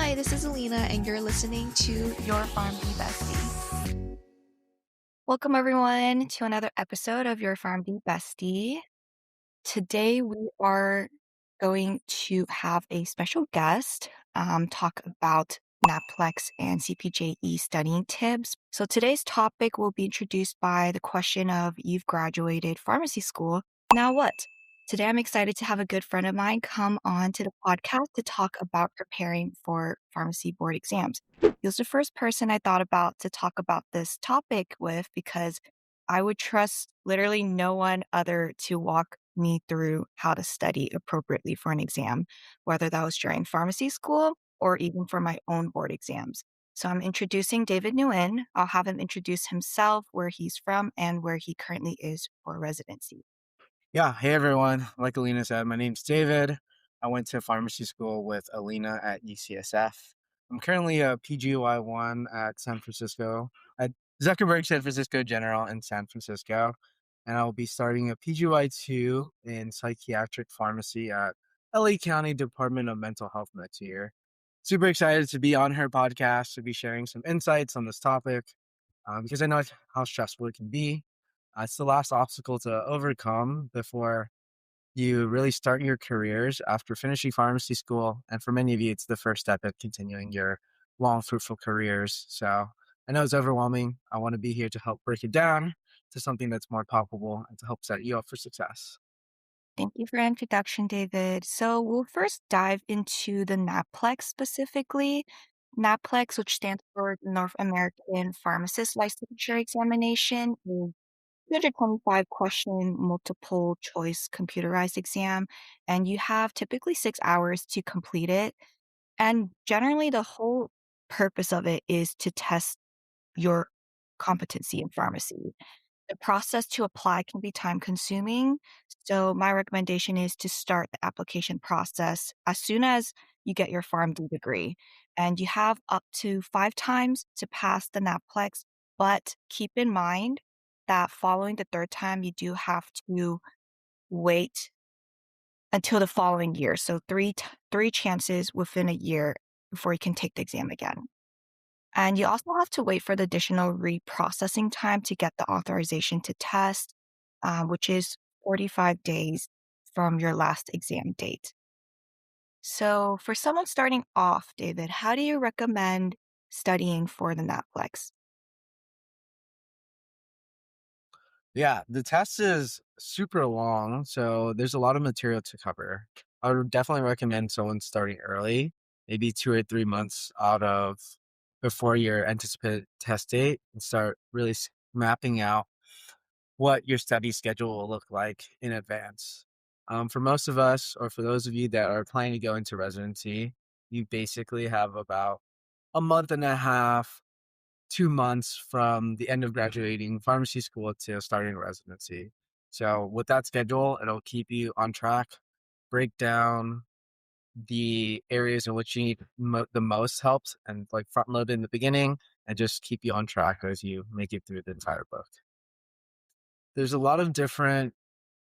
Hi, this is Alina, and you're listening to Your PharmD Bestie. Welcome, everyone, to another episode of Your PharmD Bestie. Today, we are going to have a special guest talk about NAPLEX and CPJE studying tips. So, today's topic will be introduced by the question of you've graduated pharmacy school. Now what? Today, I'm excited to have a good friend of mine come on to the podcast to talk about preparing for pharmacy board exams. He was the first person I thought about to talk about this topic with because I would trust literally no one other to walk me through how to study appropriately for an exam, whether that was during pharmacy school or even for my own board exams. So I'm introducing David Nguyen. I'll have him introduce himself, where he's from, and where he currently is for residency. Yeah. Hey, everyone. Like Alina said, my name's David. I went to pharmacy school with Alina at UCSF. I'm currently a PGY1 at San Francisco, at Zuckerberg San Francisco General in San Francisco. And I'll be starting a PGY2 in psychiatric pharmacy at LA County Department of Mental Health next year. Super excited to be on her podcast, to be sharing some insights on this topic, because I know how stressful it can be. It's the last obstacle to overcome before you really start your careers after finishing pharmacy school. And for many of you, it's the first step in continuing your long, fruitful careers. So I know it's overwhelming. I want to be here to help break it down to something that's more palpable and to help set you up for success. Thank you for your introduction, David. So we'll first dive into the NAPLEX specifically. NAPLEX, which stands for North American Pharmacist Licensure Examination, is 225 question multiple choice computerized exam, and you have typically 6 hours to complete it. And generally, the whole purpose of it is to test your competency in pharmacy. The process to apply can be time consuming. So, my recommendation is to start the application process as soon as you get your PharmD degree. And you have up to 5 times to pass the NAPLEX, but keep in mind that following the third time, you do have to wait until the following year. So, three chances within a year before you can take the exam again. And you also have to wait for the additional reprocessing time to get the authorization to test, which is 45 days from your last exam date. So, for someone starting off, David, how do you recommend studying for the NAPLEX? Yeah, the test is super long, so there's a lot of material to cover. I would definitely recommend someone starting early, maybe 2 or 3 months out of before your anticipated test date, and start really mapping out what your study schedule will look like in advance. For most of us, or for those of you that are planning to go into residency, you basically have about a month and a half, 2 months from the end of graduating pharmacy school to starting residency. So with that schedule, it'll keep you on track, break down the areas in which you need the most help and like front load in the beginning and just keep you on track as you make it through the entire book. There's a lot of different,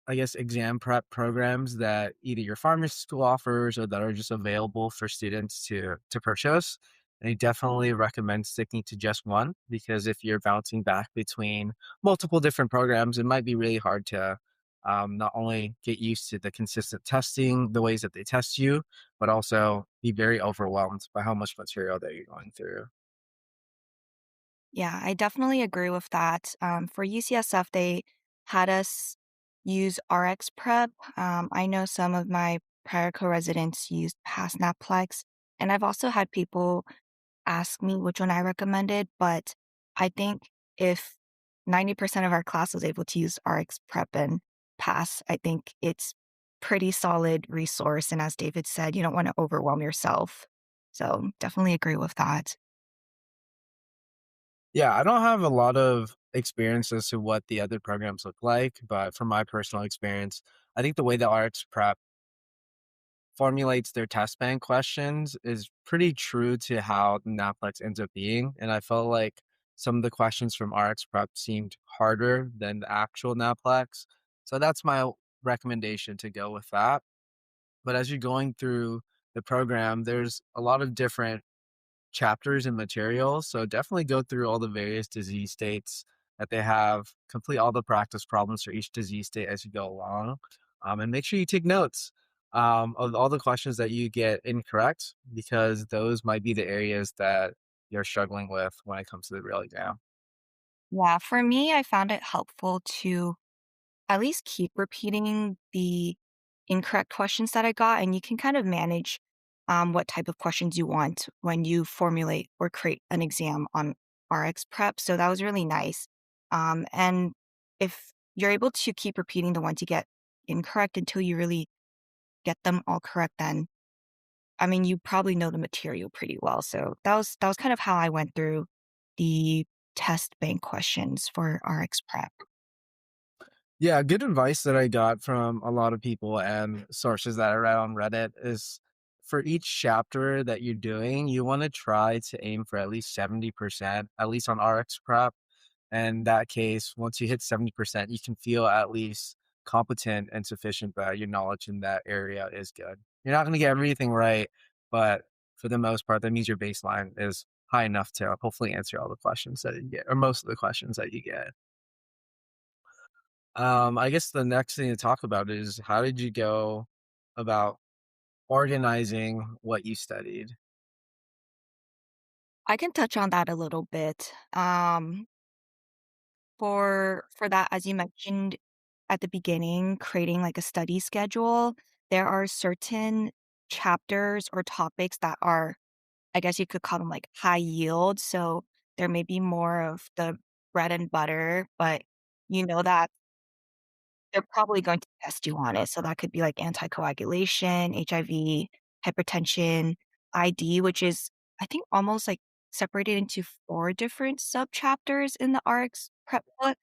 I guess, exam prep programs that either your pharmacy school offers or that are just available for students to purchase. And I definitely recommend sticking to just one because if you're bouncing back between multiple different programs, it might be really hard to not only get used to the consistent testing, the ways that they test you, but also be very overwhelmed by how much material that you're going through. Yeah, I definitely agree with that. For UCSF, they had us use RX Prep. I know some of my prior co-residents used past NAPLEX, and I've also had people ask me which one I recommended, but I think if 90% of our class was able to use RX Prep and pass, I think it's pretty solid resource. And as David said, you don't want to overwhelm yourself. So definitely agree with that. Yeah, I don't have a lot of experience as to what the other programs look like, but from my personal experience, I think the way the RX Prep formulates their test bank questions is pretty true to how NAPLEX ends up being. And I felt like some of the questions from RX Prep seemed harder than the actual NAPLEX. So that's my recommendation to go with that. But as you're going through the program, there's a lot of different chapters and materials. So definitely go through all the various disease states that they have, complete all the practice problems for each disease state as you go along, and make sure you take notes of all the questions that you get incorrect, because those might be the areas that you're struggling with when it comes to the real exam. Yeah, for me, I found it helpful to at least keep repeating the incorrect questions that I got, and you can kind of manage what type of questions you want when you formulate or create an exam on RX prep. So that was really nice. And if you're able to keep repeating the ones you get incorrect until you really get them all correct, then I mean you probably know the material pretty well. So that was kind of how I went through the test bank questions for RX prep. Yeah, good advice that I got from a lot of people and sources that I read on Reddit is for each chapter that you're doing, you want to try to aim for at least 70%, at least on RX prep. And in that case, once you hit 70%, you can feel at least competent and sufficient that your knowledge in that area is good. You're not going to get everything right, but for the most part, that means your baseline is high enough to hopefully answer all the questions that you get, or most of the questions that you get. I guess the next thing to talk about is how did you go about organizing what you studied? I can touch on that a little bit. For that, as you mentioned at the beginning, creating like a study schedule, there are certain chapters or topics that are, I guess you could call them like high yield. So there may be more of the bread and butter, but you know that they're probably going to test you on it. So that could be like anticoagulation, HIV, hypertension, ID, which is, I think, almost like separated into 4 different sub-chapters in the RX prep book.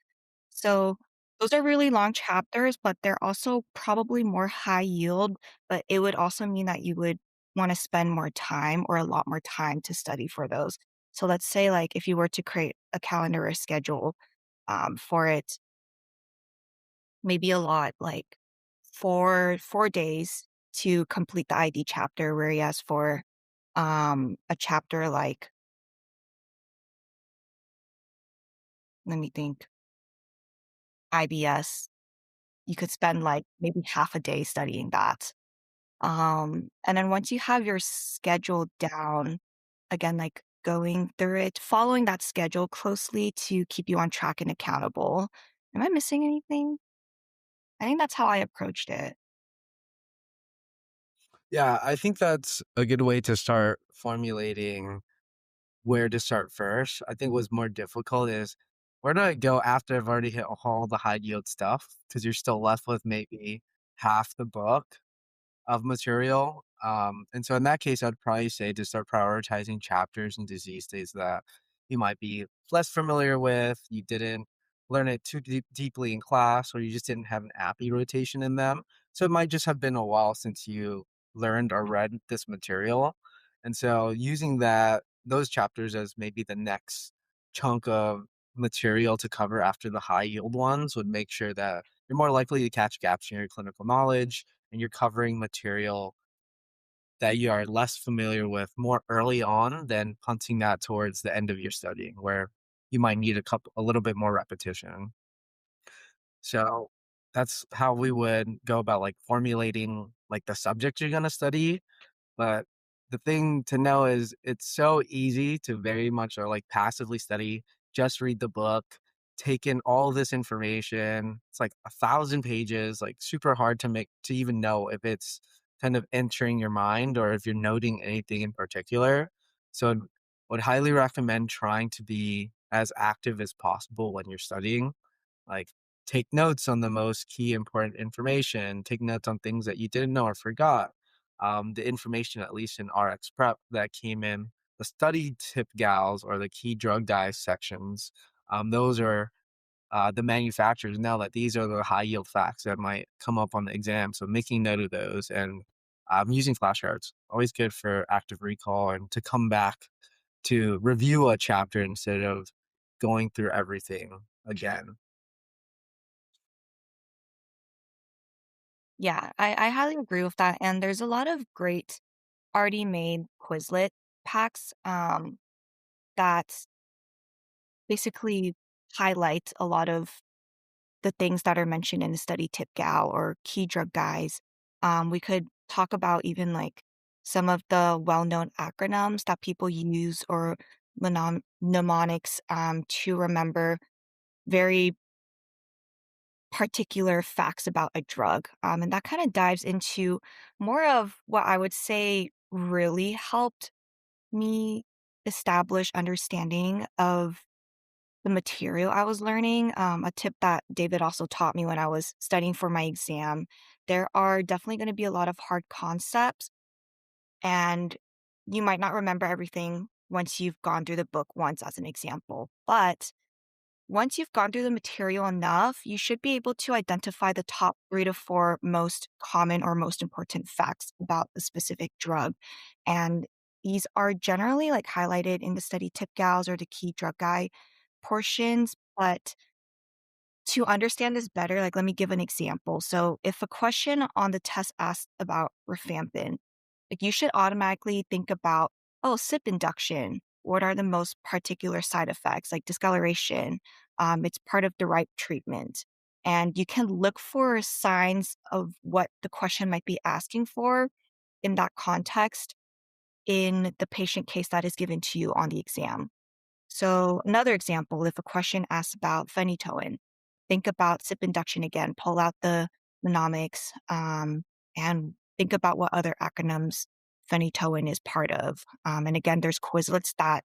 So those are really long chapters, but they're also probably more high yield, but it would also mean that you would wanna spend more time or a lot more time to study for those. So let's say, like, if you were to create a calendar or schedule, for it, maybe a lot, like 4 days to complete the ID chapter, whereas for, a chapter like, let me think, IBS, you could spend, like, maybe half a day studying that. And then once you have your schedule down, again, like, going through it, following that schedule closely to keep you on track and accountable. Am I missing anything? I think that's how I approached it. Yeah, I think that's a good way to start formulating where to start first. I think what's more difficult is where do I go after I've already hit all the high yield stuff? Because you're still left with maybe half the book of material. And so in that case, I'd probably say to start prioritizing chapters and disease states that you might be less familiar with. You didn't learn it too deeply in class, or you just didn't have an appy rotation in them. So it might just have been a while since you learned or read this material. And so using those chapters as maybe the next chunk of material to cover after the high yield ones would make sure that you're more likely to catch gaps in your clinical knowledge and you're covering material that you are less familiar with more early on than punting that towards the end of your studying where you might need a little bit more repetition. So that's how we would go about like formulating like the subject you're going to study, but the thing to know is it's so easy to very much like passively study, just read the book, take in all this information. It's like 1,000 pages, like super hard to even know if it's kind of entering your mind or if you're noting anything in particular. So I would highly recommend trying to be as active as possible when you're studying. Like, take notes on the most key important information, take notes on things that you didn't know or forgot. The information, at least in RX prep, that came in the study tip gals or the key drug dissections, those are the manufacturers know that these are the high yield facts that might come up on the exam. So making note of those and using flashcards, always good for active recall and to come back to review a chapter instead of going through everything again. Yeah, I highly agree with that, and there's a lot of great already made Quizlet packs that basically highlight a lot of the things that are mentioned in the study tip gal or key drug guys. We could talk about even like some of the well-known acronyms that people use or mnemonics to remember very particular facts about a drug. And that kind of dives into more of what I would say really helped me establish understanding of the material I was learning. A tip that David also taught me when I was studying for my exam. There are definitely going to be a lot of hard concepts, and you might not remember everything once you've gone through the book once, as an example. But once you've gone through the material enough, you should be able to identify the top 3 to 4 most common or most important facts about a specific drug. And these are generally like highlighted in the study tip gals or the key drug guide portions. But to understand this better, like let me give an example. So if a question on the test asks about rifampin, like you should automatically think about, oh, SIP induction. What are the most particular side effects, like discoloration? It's part of the right treatment. And you can look for signs of what the question might be asking for in that context in the patient case that is given to you on the exam. So another example, if a question asks about phenytoin, think about SIP induction again, pull out the mnemonics, and think about what other acronyms phenytoin is part of. And again, there's Quizlets that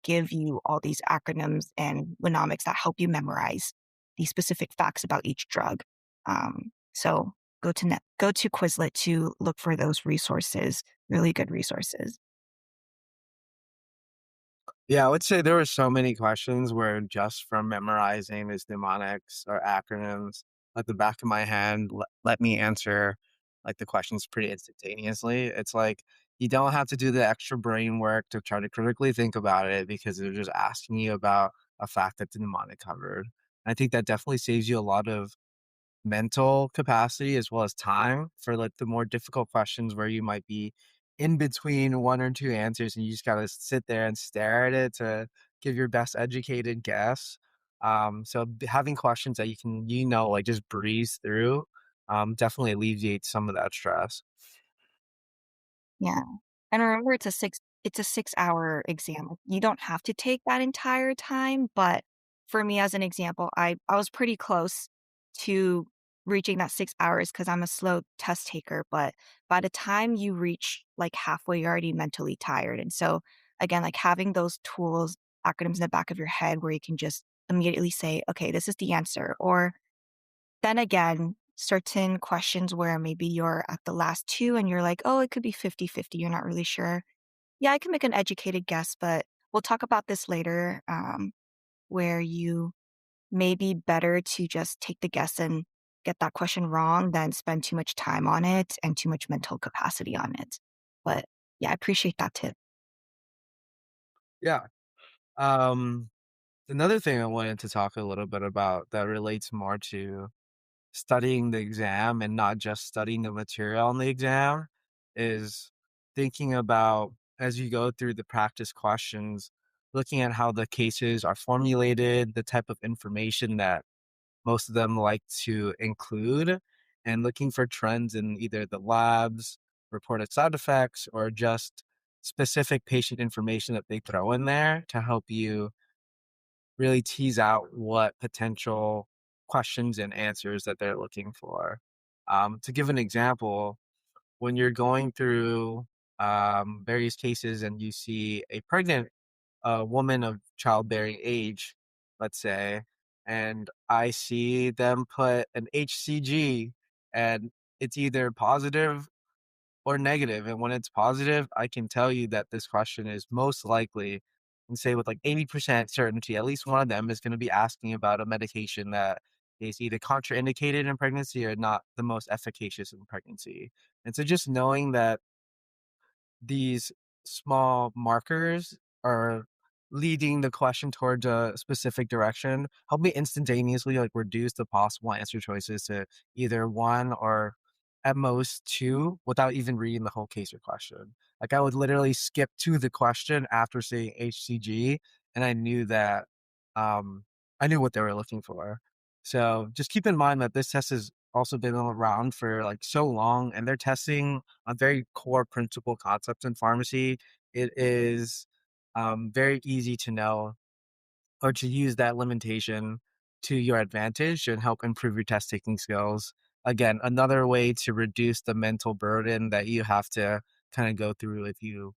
give you all these acronyms and mnemonics that help you memorize these specific facts about each drug. So go to Quizlet to look for those resources, really good resources. Yeah, I would say there were so many questions where just from memorizing these mnemonics or acronyms at the back of my hand let me answer like the questions pretty instantaneously. It's like you don't have to do the extra brain work to try to critically think about it because they're just asking you about a fact that the mnemonic covered. I think that definitely saves you a lot of mental capacity as well as time for like the more difficult questions where you might be in between one or two answers and you just gotta sit there and stare at it to give your best educated guess. Having questions that you can, like just breeze through, definitely alleviates some of that stress. Yeah. And remember it's a 6-hour exam. You don't have to take that entire time, but for me as an example, I was pretty close to reaching that 6 hours because 'cause I'm a slow test taker, but by the time you reach, like, halfway, you're already mentally tired, and so, again, like, having those tools, acronyms in the back of your head where you can just immediately say, "Okay, this is the answer," or then again, certain questions where maybe you're at the last 2 and you're like, "Oh, it could be 50-50." You're not really sure. Yeah, I can make an educated guess, but we'll talk about this later, where you may be better to just take the guess and get that question wrong than spend too much time on it and too much mental capacity on it. But yeah, I appreciate that tip. Yeah. Um, Another thing I wanted to talk a little bit about that relates more to studying the exam and not just studying the material on the exam is thinking about as you go through the practice questions, looking at how the cases are formulated, the type of information that most of them like to include, and looking for trends in either the labs, reported side effects, or just specific patient information that they throw in there to help you really tease out what potential questions and answers that they're looking for. To give an example, when you're going through various cases and you see a pregnant woman of childbearing age, let's say, and I see them put an HCG and it's either positive or negative, and when it's positive, I can tell you that this question is most likely and say with like 80% certainty, at least one of them is gonna be asking about a medication that is either contraindicated in pregnancy or not the most efficacious in pregnancy. And so just knowing that these small markers are leading the question towards a specific direction help me instantaneously like reduce the possible answer choices to either one or at most two without even reading the whole case or question. Like, I would literally skip to the question after saying HCG, and I knew that, um, I knew what they were looking for. So, just keep in mind that this test has also been around for, like, so long, and they're testing a very core principle concepts in pharmacy. It is, very easy to know or to use that limitation to your advantage and help improve your test taking skills. Again, another way to reduce the mental burden that you have to kind of go through if you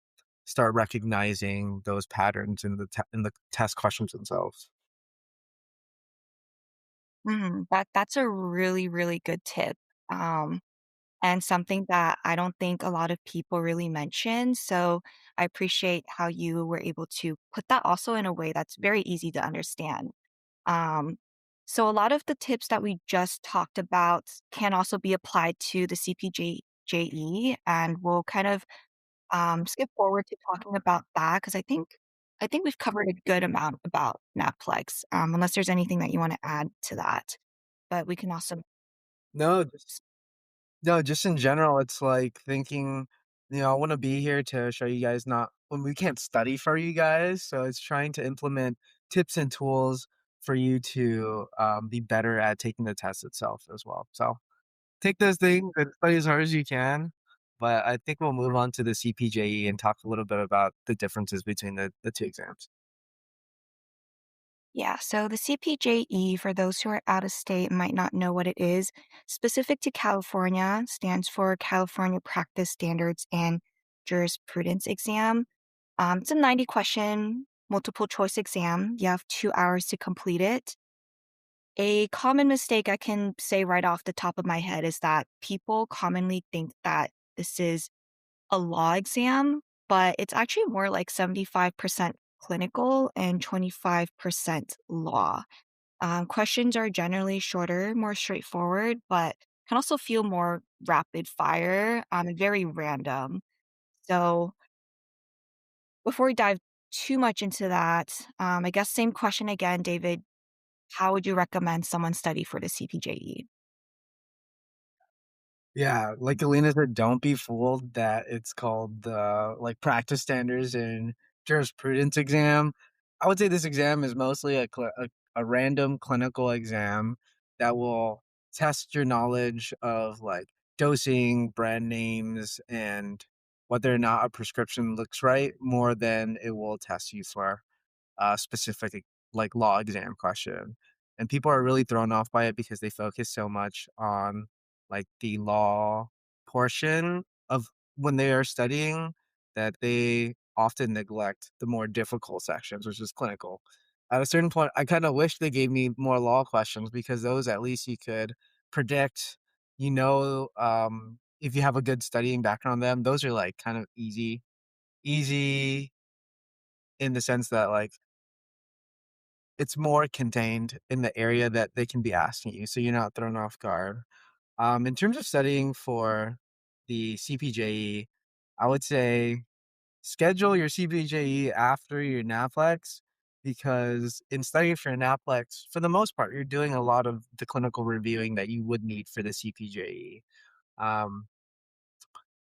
start recognizing those patterns in the test questions themselves. That's a really, really good tip, um, and something that I don't think a lot of people really mention, so I appreciate how you were able to put that also in a way that's very easy to understand. Um, so a lot of the tips that we just talked about can also be applied to the CPJE, and we'll kind of skip forward to talking about that because I think we've covered a good amount about NAPLEX, unless there's anything that you want to add to that. But we can also No, just no, just in general, it's like thinking, I want to be here to show you guys not when we can't study for you guys. So it's trying to implement tips and tools for you to be better at taking the test itself as well. So take those things and study as hard as you can. But I think we'll move on to the CPJE and talk a little bit about the differences between the two exams. Yeah, so the CPJE, for those who are out of state and might not know what it is, specific to California, stands for California Practice Standards and Jurisprudence Exam. It's a 90 question multiple choice exam. You have 2 hours to complete it. A common mistake I can say right off the top of my head is that people commonly think that this is a law exam, but it's actually more like 75% clinical and 25% law. Questions are generally shorter, more straightforward, but can also feel more rapid fire and very random. So, before we dive too much into that, I guess same question again, David. How would you recommend someone study for the CPJE? Yeah, like Alina said, don't be fooled that it's called the like practice standards and jurisprudence exam. I would say this exam is mostly a random clinical exam that will test your knowledge of like dosing, brand names, and whether or not a prescription looks right more than it will test you for specific like law exam question. And people are really thrown off by it because they focus so much on like the law portion of when they are studying that they often neglect the more difficult sections, which is clinical. At a certain point, I kind of wish they gave me more law questions because those at least you could predict, if you have a good studying background on them, those are like kind of easy in the sense that like it's more contained in the area that they can be asking you, so you're not thrown off guard. In terms of studying for the CPJE, I would say schedule your CPJE after your NAPLEX because in studying for your NAPLEX, for the most part, you're doing a lot of the clinical reviewing that you would need for the CPJE. Um,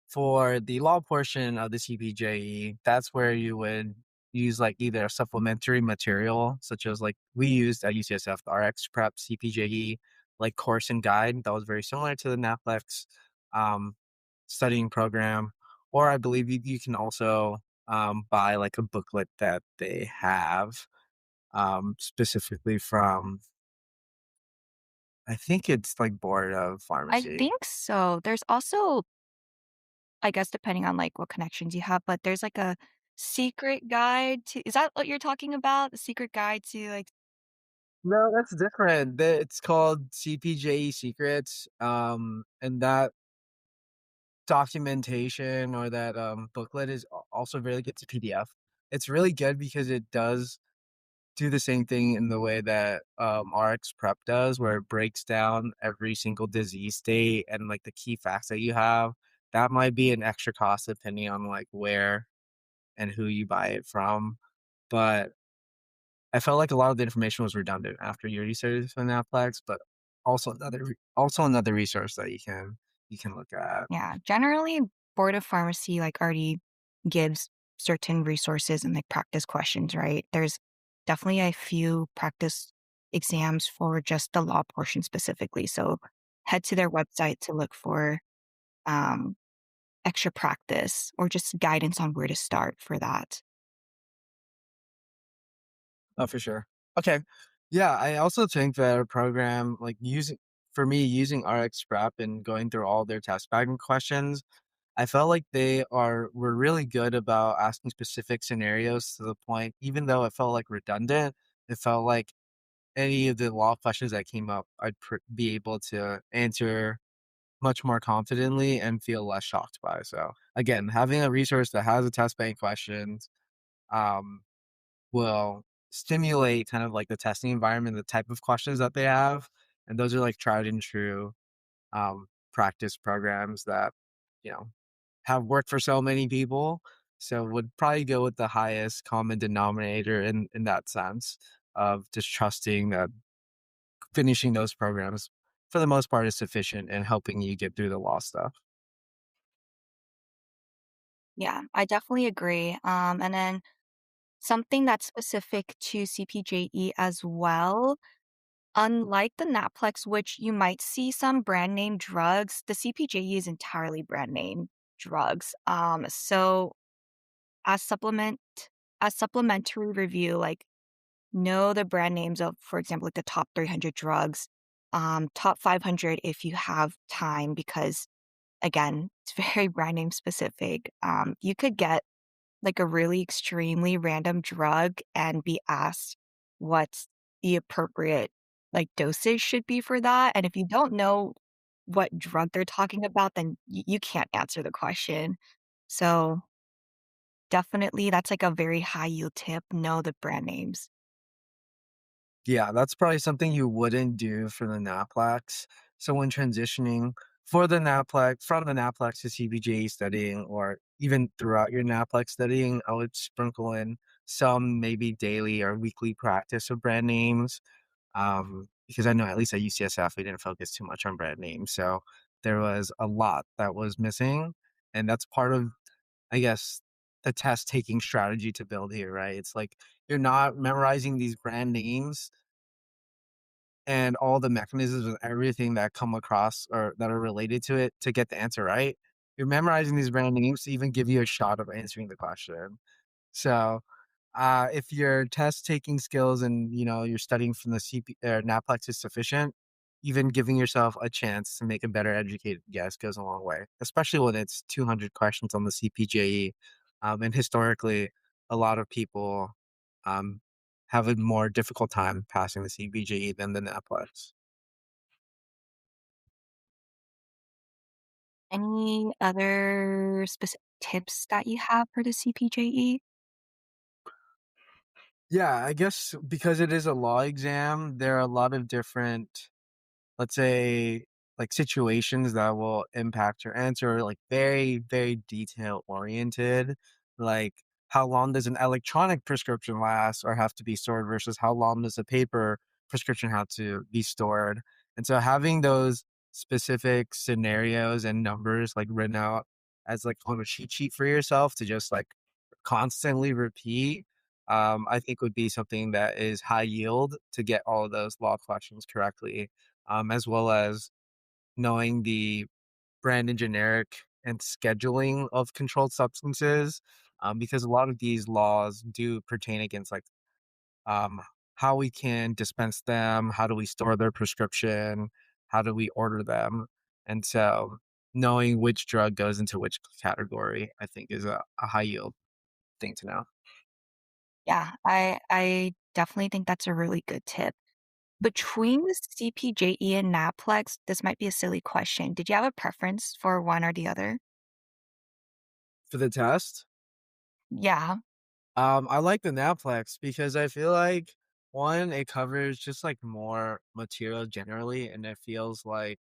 for the law portion of the CPJE, that's where you would use like either a supplementary material, such as like we used at UCSF, the RX Prep CPJE, like course and guide that was very similar to the NAPLEX um, studying program. Or I believe you can also buy like a booklet that they have specifically from, I think it's like Board of I Pharmacy. think so. There's also, I guess, depending on like what connections you have, but there's like a secret guide to, is that what you're talking about? The secret guide to like, No, that's different. It's called CPJE Secrets, and that documentation or that, booklet is also really good. It's a PDF. It's really good because it does do the same thing in the way that, RX Prep does, where it breaks down every single disease state and, like, the key facts that you have. That might be an extra cost depending on, like, where and who you buy it from, but I felt like a lot of the information was redundant after your research on Netflix, but also another resource that you can look at. yeah, generally Board of Pharmacy like already gives certain resources and like practice questions, right? There's definitely a few practice exams for just the law portion specifically. So head to their website to look for um, extra practice or just guidance on where to start for that. Oh, for sure. Okay. Yeah, I also think that a program like using RX Prep and going through all their test bank questions, I felt like were really good about asking specific scenarios to the point, even though it felt like redundant, it felt like any of the law questions that came up, be able to answer much more confidently and feel less shocked by. So again, having a resource that has a test bank questions, um, will stimulate kind of like the testing environment, the type of questions that they have. And those are like tried and true practice programs that, you know, have worked for so many people. So would probably go with the highest common denominator in that sense of just trusting that finishing those programs for the most part is sufficient in helping you get through the law stuff. Yeah, I definitely agree. And then something that's specific to CPJE as well. Unlike the NAPLEX, which you might see some brand name drugs, the CPJE is entirely brand name drugs. So as supplement as supplementary review, like know the brand names of, for example, like the top 300 drugs, top 500 if you have time, because again, it's very brand name specific. You could get like a really extremely random drug and be asked what the appropriate like dosage should be for that. And if you don't know what drug they're talking about, then you can't answer the question. So definitely that's like a very high yield tip. Know the brand names. Yeah, that's probably something you wouldn't do for the NAPLEX. So when transitioning for the NAPLEX from the NAPLEX to CBJ studying or even throughout your NAPLEX studying, I would sprinkle in some maybe daily or weekly practice of brand names. Because I know at least at UCSF we didn't focus too much on brand names. So there was a lot that was missing. And that's part of, I guess, the test taking strategy to build here, right? It's like you're not memorizing these brand names and all the mechanisms and everything that come across or that are related to it to get the answer right. You're memorizing these brand names to even give you a shot of answering the question. So, if your test taking skills and you're studying from the CP or NAPLEX is sufficient, even giving yourself a chance to make a better educated guess goes a long way, especially when it's 200 questions on the CPJE. And historically, a lot of people um, have a more difficult time passing the CPJE than the NAPLEX. Any other specific tips that you have for the CPJE? Yeah, I guess because it is a law exam, there are a lot of different, let's say, like situations that will impact your answer, like very, very detail oriented, like how long does an electronic prescription last or have to be stored versus how long does a paper prescription have to be stored. And so having those specific scenarios and numbers like written out as like on a cheat sheet for yourself to just like constantly repeat, I think would be something that is high yield to get all of those law questions correctly, as well as knowing the brand and generic and scheduling of controlled substances, because a lot of these laws do pertain against like um, how we can dispense them, how do we store their prescription, how do we order them, and so knowing which drug goes into which category, I think, is a high yield thing to know. Yeah, I definitely think that's a really good tip. Between the CPJE and NAPLEX, this might be a silly question. Did you have a preference for one or the other? For the test, Yeah. I like the Naplex because I feel like one, it covers just like more material generally, and it feels like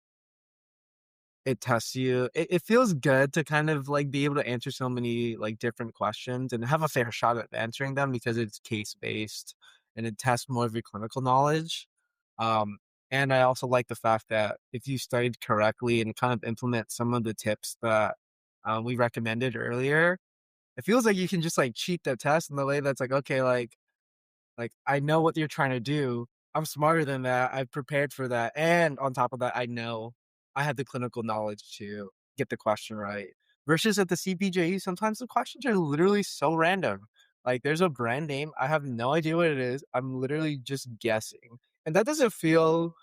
it tests you. It feels good to kind of like be able to answer so many like different questions and have a fair shot at answering them because it's case based and it tests more of your clinical knowledge. Um, and I also like the fact that if you studied correctly and kind of implement some of the tips that we recommended earlier, it feels like you can just, like, cheat the test in the way that's like, okay, like, I know what you're trying to do. I'm smarter than that. I've prepared for that, and on top of that, I know I have the clinical knowledge to get the question right. Versus at the CPJE, sometimes the questions are literally so random. Like, there's a brand name, I have no idea what it is. I'm literally just guessing, and that doesn't feel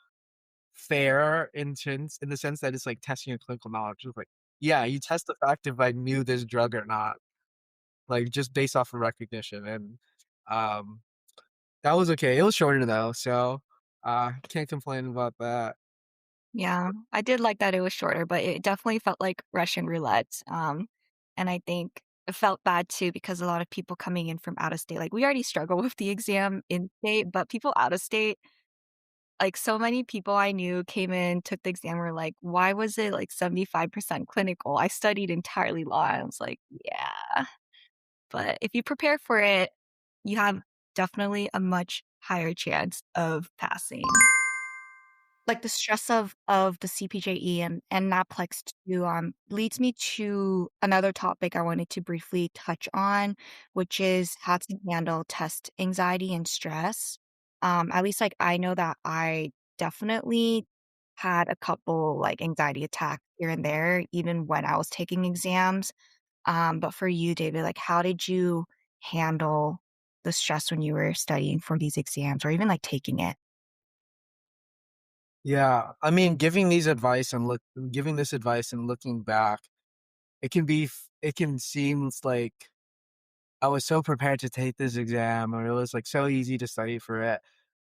fair in the sense that it's, like, testing your clinical knowledge. It's like, yeah, you test the fact if I knew this drug or not, like, just based off of recognition, and, um that was okay. It was shorter though, so, can't complain about that. Yeah, I did like that it was shorter, but it definitely felt like Russian roulette, and I think it felt bad too because a lot of people coming in from out of state, like, we already struggle with the exam in state, but people out of state, like, so many people I knew came in, took the exam, were like, "Why was it, like, 75% clinical? I studied entirely law." I was like, "Yeah." But if you prepare for it, you have definitely a much higher chance of passing. Like, the stress of the CPJE and NAPLEX too, leads me to another topic I wanted to briefly touch on, which is how to handle test anxiety and stress. At least, like, I know that I definitely had a couple, like, anxiety attacks here and there, even when I was taking exams. But for you, David, like, how did you handle the stress when you were studying for these exams or even, like, taking it? Yeah, I mean, giving this advice and looking back, it can seem like I was so prepared to take this exam, or it was, like, so easy to study for it.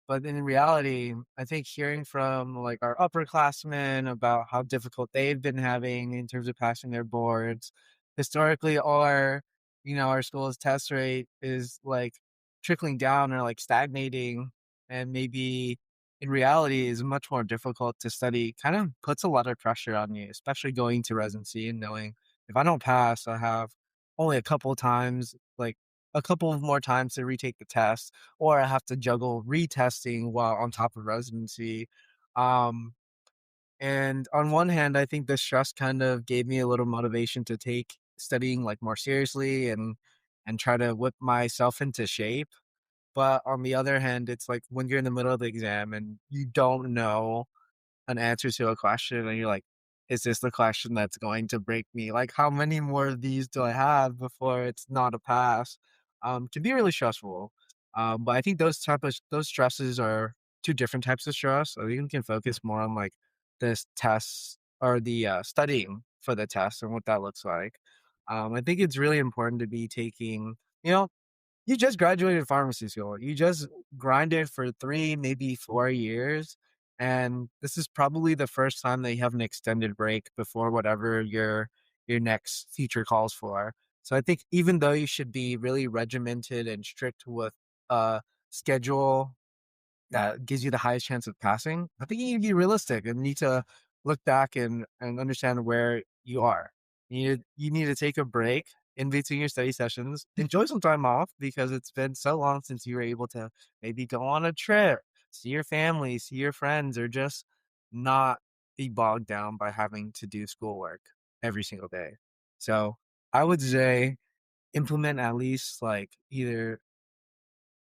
But in reality, I think hearing from, like, our upperclassmen about how difficult they've been having in terms of passing their boards, historically, our school's test rate is, like, trickling down or, like, stagnating, and maybe in reality is much more difficult to study, kind of puts a lot of pressure on you, especially going to residency and knowing if I don't pass, I have only a couple of times, like, a couple of more times to retake the test, or I have to juggle retesting while on top of residency. Um, and on one hand, I think the stress kind of gave me a little motivation to take studying like more seriously and try to whip myself into shape. But on the other hand, it's like when you're in the middle of the exam and you don't know an answer to a question and you're like, "Is this the question that's going to break me? Like, how many more of these do I have before it's not a pass?" Can be really stressful. But I think those stresses are 2 different types of stress. I think we can focus more on, like, this tests or the, studying for the test and what that looks like. I think it's really important to be taking you know, you just graduated pharmacy school. You just grinded for 3, maybe 4 years, and this is probably the first time that you have an extended break before whatever your next future calls for. So I think even though you should be really regimented and strict with a schedule that gives you the highest chance of passing, I think you need to be realistic and need to look back and understand where you are. You need to take a break in between your study sessions. Enjoy some time off because it's been so long since you were able to maybe go on a trip, see your family, see your friends, or just not be bogged down by having to do schoolwork every single day. So I would say implement at least like either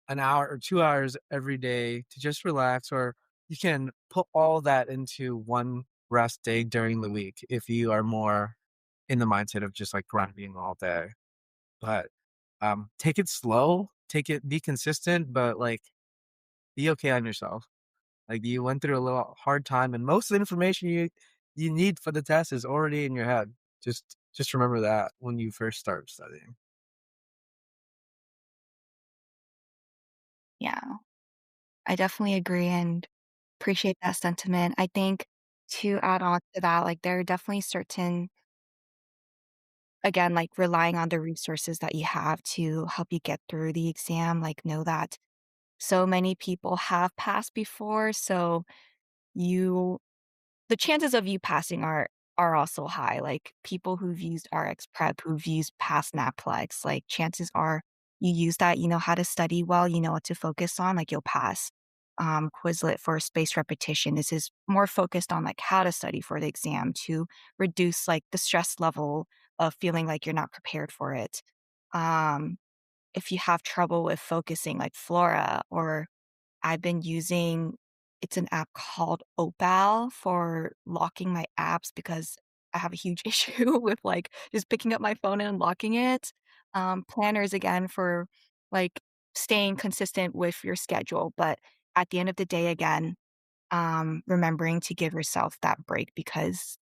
an hour or 2 hours every day to just relax, or you can put all that into one rest day during the week if you are more in the mindset of just, like, grinding all day. But, take it slow, be consistent, but, like, be okay on yourself. Like, you went through a little hard time, and most of the information you need for the test is already in your head. Just remember that when you first start studying. Yeah, I definitely agree and appreciate that sentiment. I think to add on to that, like, there are definitely certain again, like, relying on the resources that you have to help you get through the exam, like, know that so many people have passed before, so you the chances of you passing are also high, like, people who've used RX Prep, who've used past NAPLEX, like, chances are you use that, you know how to study well, you know what to focus on, like, you'll pass. Quizlet for spaced repetition, this is more focused on, like, how to study for the exam to reduce, like, the stress level of feeling like you're not prepared for it. Um, if you have trouble with focusing, like Flora, or I've been using it's an app called Opal for locking my apps because I have a huge issue with, like, just picking up my phone and unlocking it. Planners again for, like, staying consistent with your schedule, but at the end of the day, again, remembering to give yourself that break because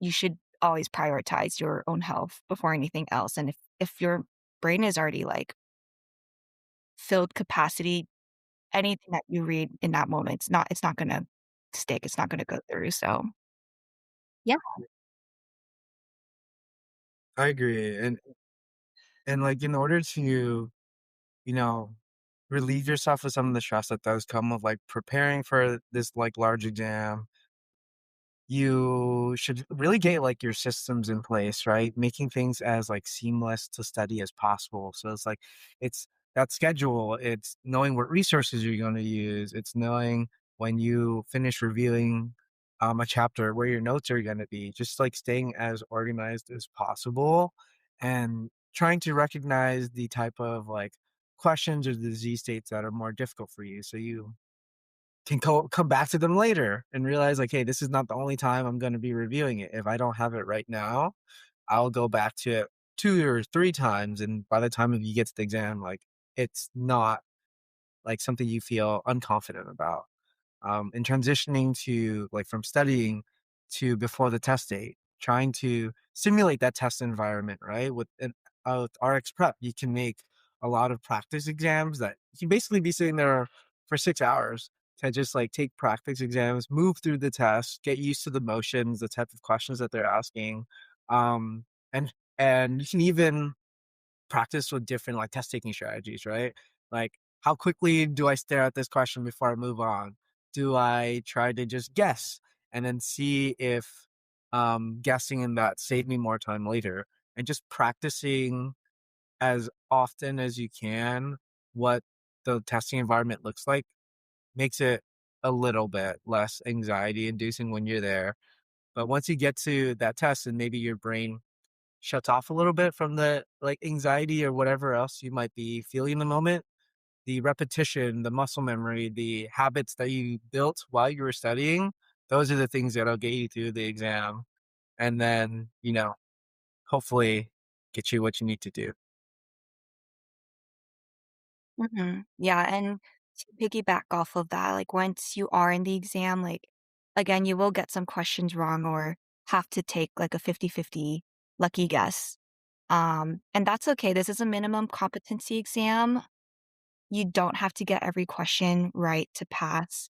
you should always prioritize your own health before anything else, and if your brain is already, like, filled capacity, anything that you read in that moment, it's not gonna stick, it's not gonna go through, so yeah. I agree, and, like, in order to, you know, relieve yourself of some of the stress that does come with, like, preparing for this, like, large exam, you should really get like your systems in place, right? Making things as like seamless to study as possible. So it's like it's that schedule, it's knowing what resources you're going to use, it's knowing when you finish reviewing a chapter where your notes are going to be, just like staying as organized as possible and trying to recognize the type of like questions or disease states that are more difficult for you. So you can come back to them later and realize like, "Hey, this is not the only time I'm gonna be reviewing it. If I don't have it right now, I'll go back to it 2 or 3 times, and by the time you get to the exam, like, it's not, like, something you feel unconfident about." And transitioning to like from studying to before the test date, trying to simulate that test environment, right? With RX prep, you can make a lot of practice exams that you can basically be sitting there for 6 hours to just like take practice exams, move through the test, get used to the motions, the type of questions that they're asking. Um, and you can even practice with different like test taking strategies, right? Like, how quickly do I stare at this question before I move on? Do I try to just guess and then see if guessing in that save me more time later? And just practicing as often as you can what the testing environment looks like makes it a little bit less anxiety inducing when you're there. But once you get to that test and maybe your brain shuts off a little bit from the, like, anxiety or whatever else you might be feeling in the moment, the repetition, the muscle memory, the habits that you built while you were studying, those are the things that'll get you through the exam, and then, hopefully get you what you need to do. Mhm. Yeah, and to piggyback off of that, like, once you are in the exam, like, again, you will get some questions wrong or have to take, like, a 50-50 lucky guess, and that's okay, this is a minimum competency exam. You don't have to get every question right to pass.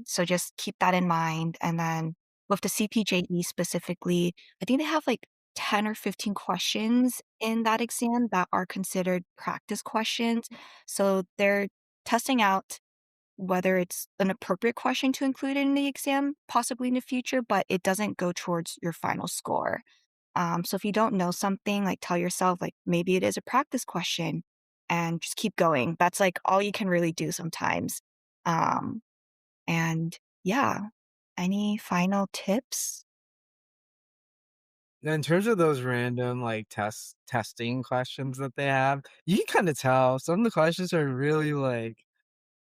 So just keep that in mind. And then with the CPJE specifically, I think they have like 10 or 15 questions in that exam that are considered practice questions. So they're testing out whether it's an appropriate question to include in the exam, possibly in the future, but it doesn't go towards your final score. So if you don't know something, like tell yourself, like maybe it is a practice question and just keep going. That's like all you can really do sometimes. Um, and yeah, any final tips? Now in terms of those random, like, testing questions that they have, you can kinda tell some of the questions are really, like,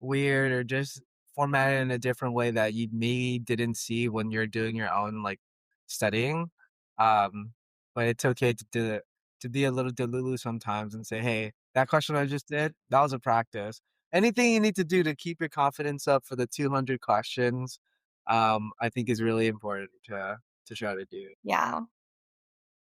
weird or just formatted in a different way that you maybe didn't see when you're doing your own, like, studying. Um, but it's okay to be a little delulu sometimes and say, "Hey, that question I just did, that was a practice." Anything you need to do to keep your confidence up for the 200 questions, I think is really important to try to do. Yeah.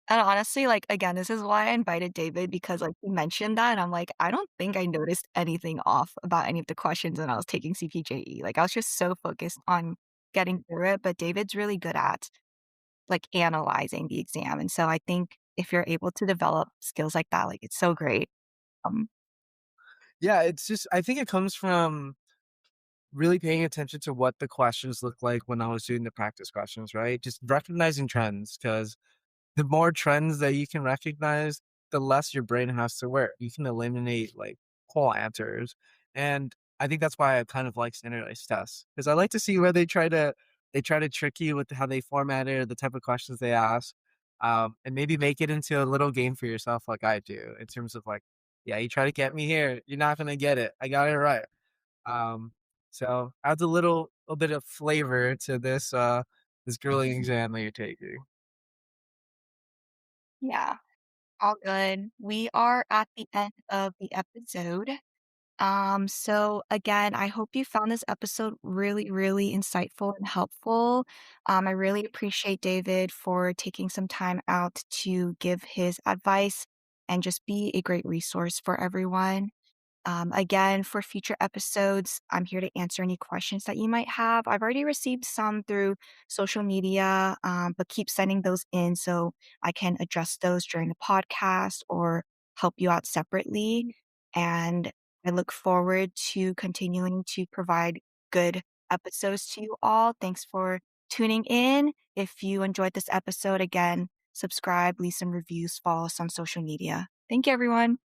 And honestly, like, again, this is why I invited David because, like, he mentioned that, and I'm like, I don't think I noticed anything off about any of the questions when I was taking CPJE. Like, I was just so focused on getting through it, but David's really good at, like, analyzing the exam, and so I think if you're able to develop skills like that, like, it's so great. Um Yeah, it's just I think it comes from really paying attention to what the questions look like when I was doing the practice questions, right? Just recognizing trends, because the more trends that you can recognize, the less your brain has to work. You can eliminate, like, whole answers, and I think that's why I kind of like standardized tests, because I like to see where they try to trick you with how they format it or the type of questions they ask. and maybe make it into a little game for yourself like I do in terms of like, yeah, you try to get me here, you're not gonna get it. I got it right. Um, so adds a little bit of flavor to this grilling exam that you're taking. Yeah, all good. We are at the end of the episode. So again, I hope you found this episode really, really insightful and helpful. I really appreciate David for taking some time out to give his advice and just be a great resource for everyone. Again, for future episodes, I'm here to answer any questions that you might have. I've already received some through social media, but keep sending those in so I can address those during the podcast or help you out separately. And I look forward to continuing to provide good episodes to you all. Thanks for tuning in. If you enjoyed this episode, again, subscribe, leave some reviews, follow us on social media. Thank you, everyone.